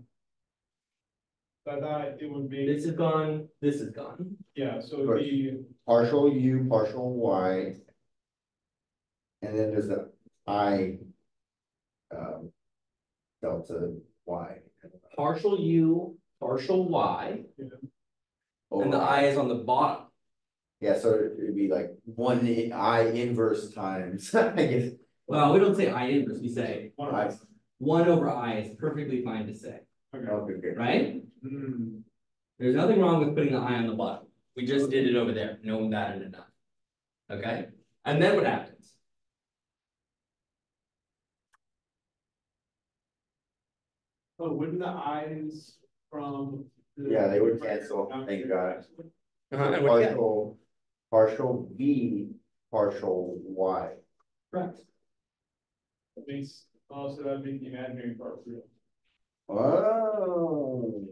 So I thought it would be, This is gone, this is gone. yeah, so it'd be, partial U, partial Y. And then there's the I. Delta Y. Partial U, partial Y, and the Over I is on the bottom. Yeah, so it'd be like one I inverse times, I guess. Well, we don't say I inverse, we say one I, of us. 1 over I is perfectly fine to say, Okay. okay, good. right? Hmm. There's nothing wrong with putting the I on the bottom. We just did it over there, knowing that and enough. Okay? And then what happens? Oh, wouldn't the eyes from? Yeah, they would cancel, thank God. And what do you get? Partial V, partial Y. Correct. That makes, oh, so that'd make the imaginary part real. Oh.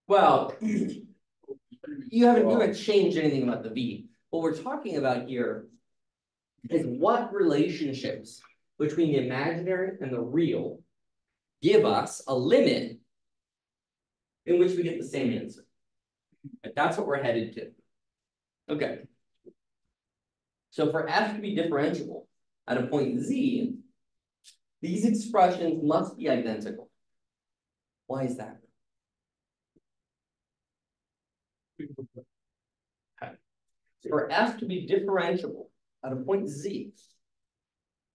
Well, you haven't changed anything about the V. What we're talking about here is what relationships between the imaginary and the real give us a limit in which we get the same answer. And that's what we're headed to. Okay. So for f to be differentiable at a point z, these expressions must be identical. Why is that? Okay. For f to be differentiable at a point z,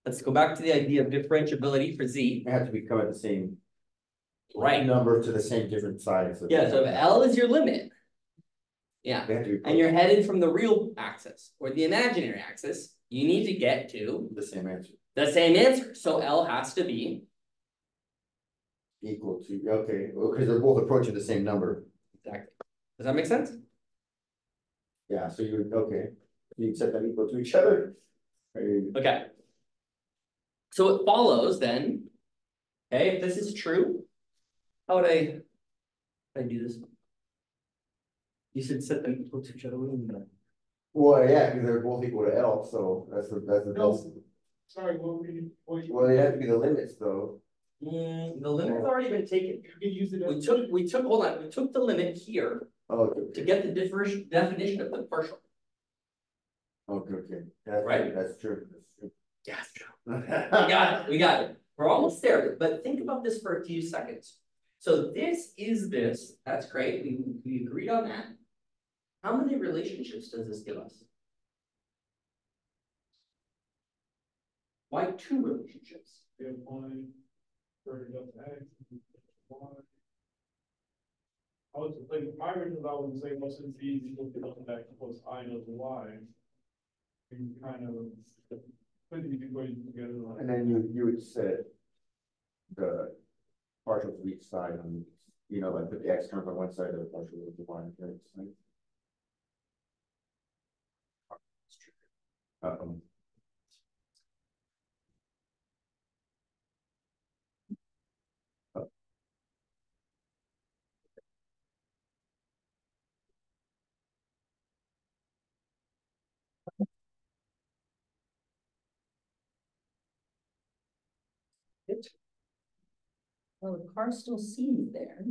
let's go back to the idea of differentiability for z. They have to be come at the same. Right. Number to the same different sides. Yeah, so if L is your limit, yeah, They have to be. and you're headed from the real axis or the imaginary axis, you need to get to The same answer. the same answer. So L has to be Equal to, okay, because they're both approaching the same number. exactly. Does that make sense? Yeah, so you, okay, you set them equal to each other. Are you- Okay. So it follows then, okay, if this is true, how would I do this? You should set them equal to each other. What do you mean by that? Well, yeah, because they're both equal to L, so that's the No. best. Sorry, what you? Well, they have to be the limits though. The limit's already been taken. You can use it. We took, hold on, we took the limit here Oh, to okay, get the definition of the partial. okay, that's Right. that's true, that's true. Yes. We got it. We're almost there, but think about this for a few seconds. So this is this, that's great, we agreed on that. How many relationships does this give us? Why 2 relationships? We have one for delta x, one. I was like, my original thought was to say, well, since v is equal to delta x plus I delta y. You can kind of put these equations together. Like, And then you would set the partial to each side on, you know, like put the x term on one side of the partial of the y on the other side. Well, the car still seems there.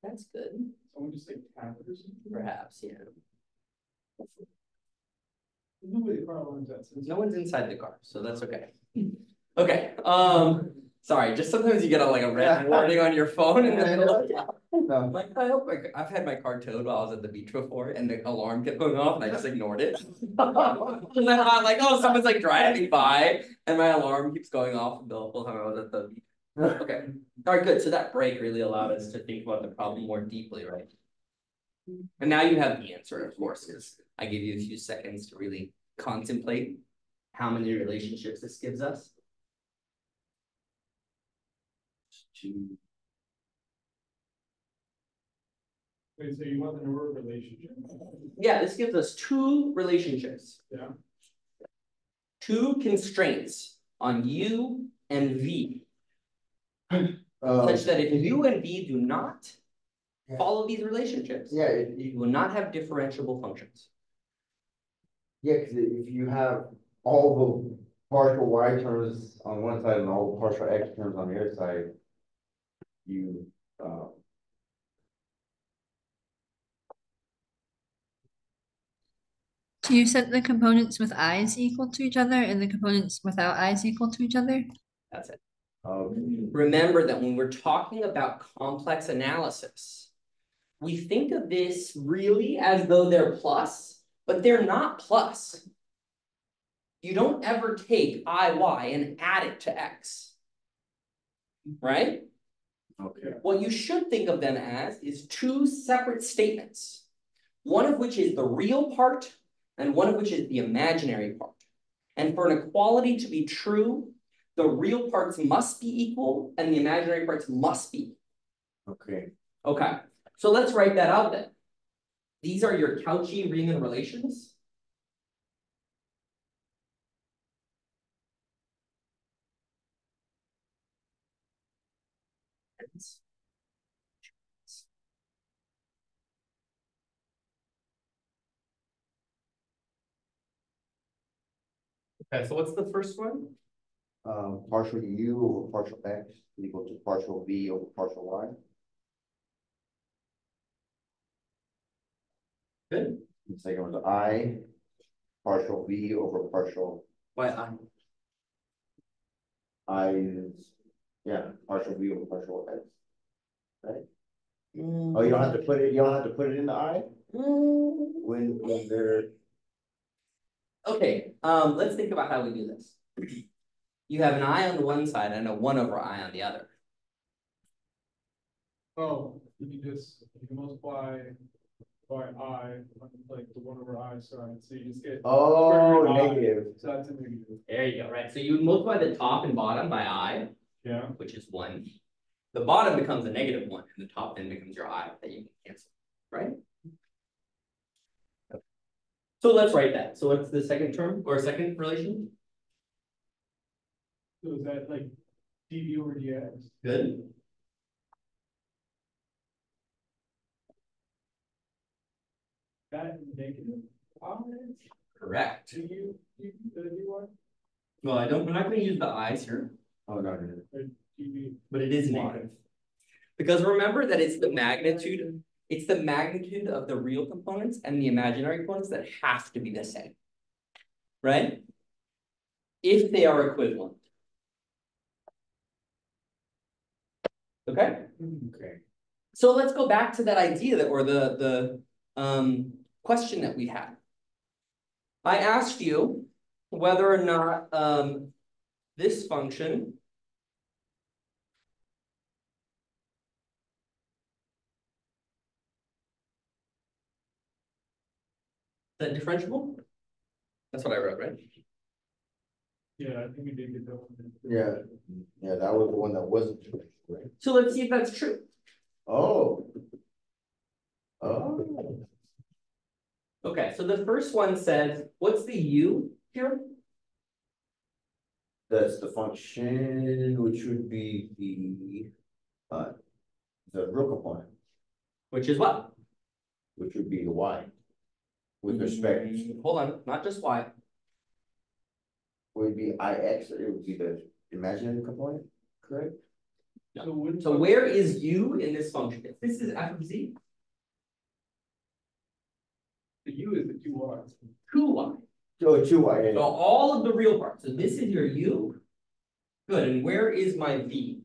That's good, someone just say tab or something. perhaps, yeah. Nobody car lines that since. No one's inside the car, so that's okay. Okay, sorry, just sometimes you get a red warning on your phone in the middle of. No. Like, I hope I've had my car towed while I was at the beach before and the alarm kept going off and I just ignored it. And then I'm like, oh, someone's like driving by and my alarm keeps going off the whole time I was at the beach. Okay, all right, good. So that break really allowed us to think about the problem more deeply, right? And now you have the answer, of course, because I gave you a few seconds to really contemplate how many relationships this gives us. Wait, so you want the number of relationship? Yeah, this gives us 2 relationships. Yeah. 2 constraints on U and V, such that if U and V do not follow these relationships. Yeah, You will not have differentiable functions. yeah, because if you have all the partial y terms on one side and all the partial x terms on the other side, you, So you set the components with i's equal to each other and the components without i's equal to each other? That's it. okay, Remember that when we're talking about complex analysis, we think of this really as though they're plus, but they're not plus. You don't ever take I, y and add it to x, right? okay, What you should think of them as is two separate statements, one of which is the real part and one of which is the imaginary part. And for an equality to be true, the real parts must be equal and the imaginary parts must be. okay. Okay, so let's write that out then. These are your Cauchy-Riemann relations. Okay, so what's the first one? Partial u over partial x equal to partial v over partial y. Good. The second one's I, partial v over partial Why I? I is, yeah, partial v over partial x. Right? Oh, you don't have to put it, you don't have to put it in the I when they're, Okay, let's think about how we do this. You have an I on the one side and a 1 over I on the other. Oh, you can multiply by I, like the 1 over I side, so you just get. oh, square root of I, negative. So that's a negative. There you go, right? So you multiply the top and bottom by I, Yeah. which is 1. The bottom becomes a -1, and the top then becomes your I that you can cancel, right? Okay. So let's write that. So what's the second term or second relation? So is that like dv over dx? Good. That negative I Correct. do you dy Well, we're not going to use the i's here, Oh, no, no, or dv? but it is negative. Because remember that it's the magnitude of the real components and the imaginary components that have to be the same, right? If they are equivalent. Okay? okay. So let's go back to that idea that, or the question that we had. I asked you whether or not this function is that differentiable? That's what I wrote, right? Yeah, I think we did get that one. Yeah, yeah, that was the one that wasn't true, right? So let's see if that's true. Oh. Oh. Okay, so the first one says, what's the u here? That's the function, which would be the real component, Which is what? which would be the y. With respect, Hold on, not just y. would be ix, it would be the imaginary component, correct? No. So when, So where is u in this function? If this is f of z, the u is the 2y. 2y. Oh, two y, yeah, So all of the real parts. So this is your u. Good, and where is my v?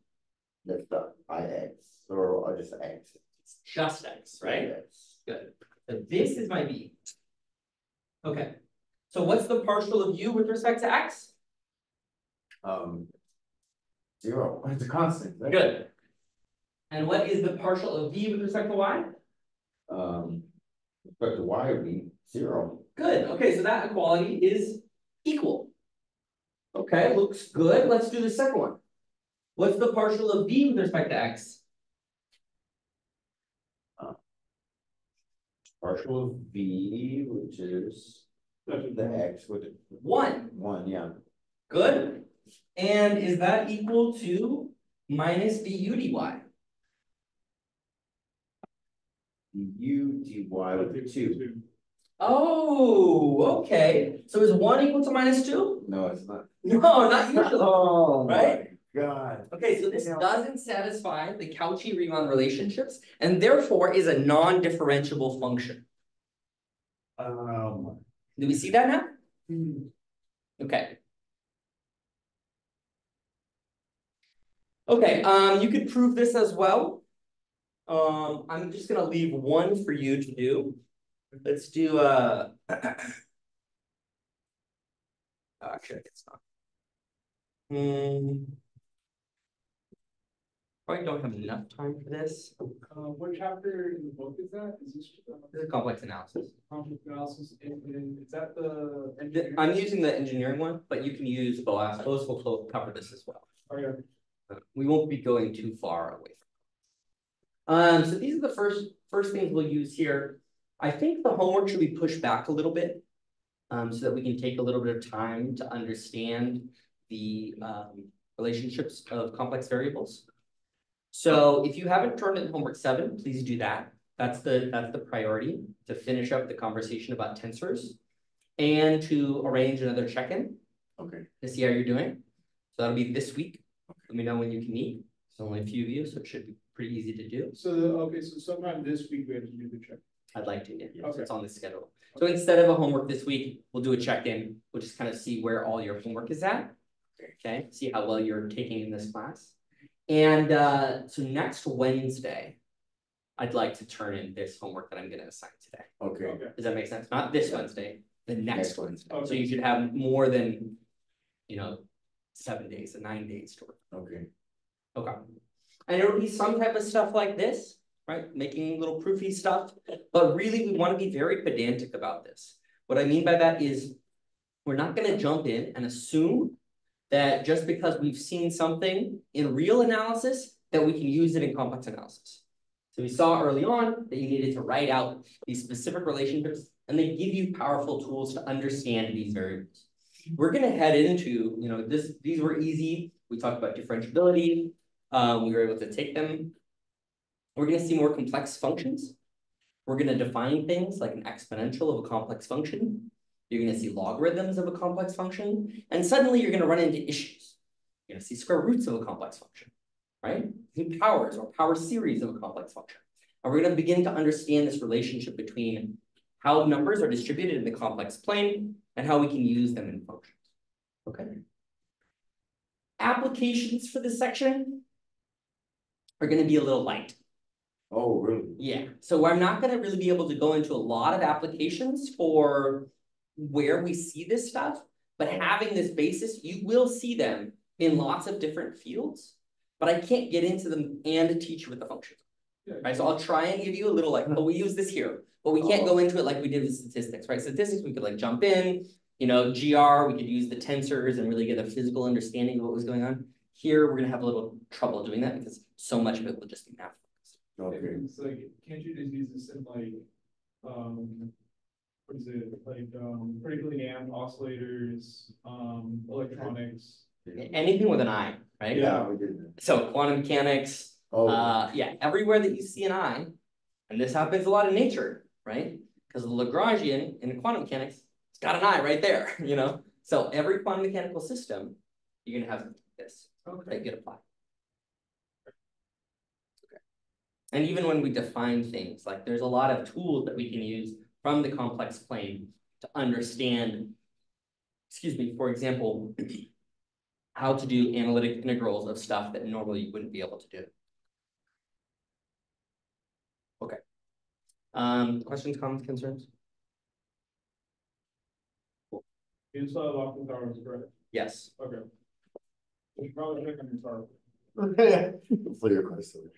that's the ix, or just x. It's just x, right? Yes. Good. So this is my v. Okay. So what's the partial of u with respect to x? 0, it's a constant, right? Good. And what is the partial of v with respect to y? But the y would be 0. Good. Okay, so that equality is equal. Okay, looks good. Let's do the second one. What's the partial of v with respect to x? Partial of v, which is the x with the 1. 1, yeah. Good. And is that equal to minus du dy? du dy with two. Oh, okay. So is 1 equal to -2? No, it's not. No, not usually. Oh, Right? my God. Okay, so this Yeah. doesn't satisfy the Cauchy-Riemann relationships and therefore is a non-differentiable function. Do we see that now? Okay. Okay, you could prove this as well. I'm just gonna leave one for you to do. Let's do actually it's not. Probably don't have enough time for this. What chapter in the book is that? Is this? This is complex analysis. Complex analysis, and is that the engineering? I'm using the engineering one, but you can use both. Both will cover this as well. Okay. We won't be going too far away from. So these are the first things we'll use here. I think the homework should be pushed back a little bit, so that we can take a little bit of time to understand the relationships of complex variables. So if you haven't turned in homework 7, please do that. That's the priority, to finish up the conversation about tensors and to arrange another check-in. Okay. To see how you're doing. So that'll be this week. Let me know when you can meet. It's only a few of you, so it should be pretty easy to do. So, okay, so sometime this week we have to do the check. I'd like to, yeah. So Okay. it's on the schedule. So instead of a homework this week, we'll do a check-in. We'll just kind of see where all your homework is at. Okay, see how well you're taking in this class. And so next Wednesday, I'd like to turn in this homework that I'm going to assign today. Okay. Okay. Does that make sense? Not this Wednesday, the next Wednesday. Okay. So you should have more than, 7 days, 9 days to work. Okay. Okay. And it'll be some type of stuff like this, right? Making little proofy stuff, but really we want to be very pedantic about this. What I mean by that is we're not going to jump in and assume that just because we've seen something in real analysis that we can use it in complex analysis. So we saw early on that you needed to write out these specific relationships and they give you powerful tools to understand these variables. We're going to head into, these were easy. We talked about differentiability. We were able to take them. We're going to see more complex functions. We're going to define things like an exponential of a complex function. You're going to see logarithms of a complex function. And suddenly you're going to run into issues. You're going to see square roots of a complex function, right? Powers or power series of a complex function. And we're going to begin to understand this relationship between how numbers are distributed in the complex plane and how we can use them in functions. Okay. Applications for this section are going to be a little light. Oh, really? Yeah. So I'm not going to really be able to go into a lot of applications for where we see this stuff, but having this basis, you will see them in lots of different fields, but I can't get into them and teach you with the functions. Yeah. Right, so I'll try and give you a little like, oh, we use this here, but we can't go into it like we did with statistics, right? Statistics, we could like jump in, GR, we could use the tensors and really get a physical understanding of what was going on. Here, we're gonna have a little trouble doing that because so much of it will just be math. Okay. It's like, can't you just use this in like, what is it, like, particularly amp oscillators, electronics? Anything with an I, right? Yeah, we did that. So quantum mechanics, yeah, everywhere that you see an I, and this happens a lot in nature, right? Because the Lagrangian in quantum mechanics, it's got an I right there, So every quantum mechanical system, you're gonna have this that get applied. Okay. And even when we define things, like there's a lot of tools that we can use from the complex plane to understand, for example, how to do analytic integrals of stuff that normally you wouldn't be able to do. Okay. Questions, comments, concerns? You install Lockwood Towers, correct? Yes. Okay. We should probably check on your tower. For your questions.